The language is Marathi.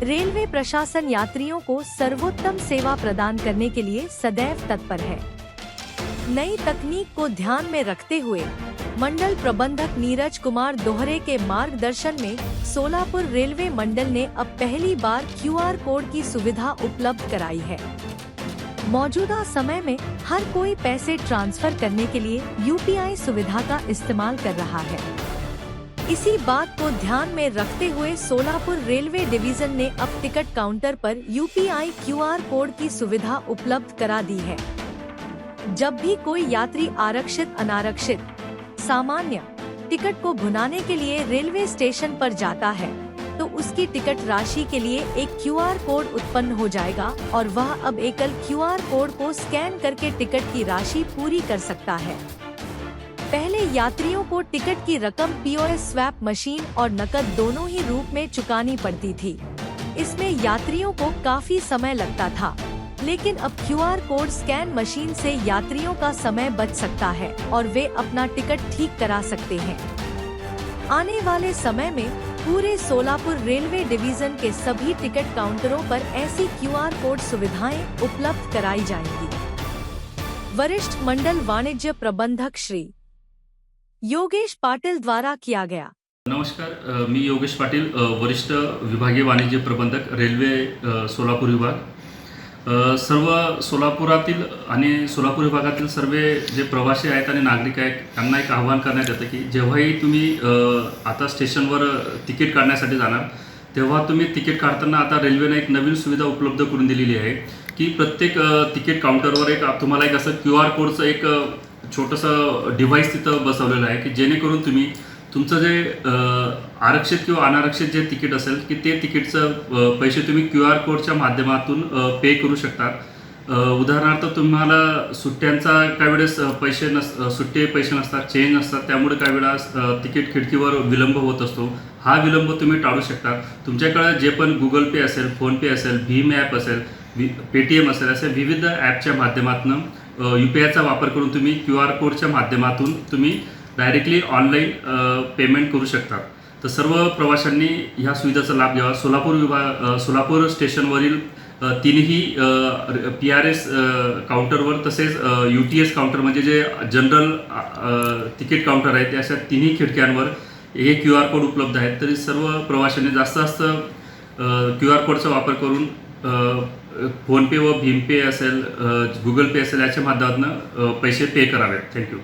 रेलवे प्रशासन यात्रियों को सर्वोत्तम सेवा प्रदान करने के लिए सदैव तत्पर है। नई तकनीक को ध्यान में रखते हुए मंडल प्रबंधक नीरज कुमार दोहरे के मार्गदर्शन में सोलापुर रेलवे मंडल ने अब पहली बार QR कोड की सुविधा उपलब्ध कराई है। मौजूदा समय में हर कोई पैसे ट्रांसफर करने के लिए UPI सुविधा का इस्तेमाल कर रहा है। इसी बात को ध्यान में रखते हुए सोलापुर रेलवे डिवीजन ने अब टिकट काउंटर पर UPI QR कोड की सुविधा उपलब्ध करा दी है। जब भी कोई यात्री आरक्षित अनारक्षित सामान्य टिकट को भुनाने के लिए रेलवे स्टेशन पर जाता है तो उसकी टिकट राशि के लिए एक QR कोड उत्पन्न हो जाएगा और वह अब एकल QR कोड को स्कैन करके टिकट की राशि पूरी कर सकता है। पहले यात्रियों को टिकट की रकम POS स्वैप मशीन और नकद दोनों ही रूप में चुकानी पड़ती थी। इसमें यात्रियों को काफी समय लगता था, लेकिन अब QR कोड स्कैन मशीन से यात्रियों का समय बच सकता है और वे अपना टिकट ठीक करा सकते हैं। आने वाले समय में पूरे सोलापुर रेलवे डिवीजन के सभी टिकट काउंटरों पर ऐसी QR कोड सुविधाएं उपलब्ध कराई जाएंगी। वरिष्ठ मंडल वाणिज्य प्रबंधक श्री योगेश पाटिल द्वारा किया गया। नमस्कार, मी योगेश पाटिल, वरिष्ठ विभागीय वाणिज्य प्रबंधक रेल्वे सोलापूर विभाग। सर्व सोलापुरातील आणि सोलापूर विभागातील सर्व जे प्रवासी आहेत आणि नागरिक आहेत त्यांना एक आवाहन करण्यात येतं की जेव्हाही तुम्ही आता स्टेशनवर तिकीट काढण्यासाठी जाणार तेव्हा तुम्ही तिकीट काढताना आता रेल्वेने एक नवीन सुविधा उपलब्ध करून दिलेली आहे की प्रत्येक तिकीट काउंटरवर एक तुम्हाला एक असं QR कोडचं एक छोटंसं डिव्हाइस तिथं बसवलेलं आहे की जेणेकरून तुम्ही तुमचं जे आरक्षित किंवा अनारक्षित जे तिकीट असेल की ते तिकीटचं पैसे तुम्ही QR कोडच्या माध्यमातून पे करू शकता। उदाहरणार्थ तुम्हाला सुट्ट्यांचा काही वेळेस सुट्टे पैसे नसतात, चेंज नसतात, त्यामुळे काही वेळा तिकीट खिडकीवर विलंब होत असतो। हा विलंब तुम्ही टाळू शकता। तुमच्याकडे जे पण Google Pay असेल, फोनपे असेल, भीम ॲप असेल, Paytm असेल, असे विविध ॲपच्या माध्यमातून UPIचा वापर करून तुम्ही QR कोडच्या माध्यमातून तुम्ही डायरेक्टली ऑनलाईन पेमेंट करू शकता। तर सर्व प्रवाशांनी ह्या सुविधेचा लाभ घ्यावा। सोलापूर स्टेशनवरील तीनही PRS काउंटरवर तसेच UTS काउंटर म्हणजे जे जनरल तिकीट काउंटर आहेत अशा तिन्ही खिडक्यांवर हे QR कोड उपलब्ध आहेत। तरी सर्व प्रवाशांनी जास्त QR कोडचा वापर करून फोनपे व भीम पे असेल, Google Pay असेल याच्या माध्यमातून पैसे पे करावेत। थँक्यू।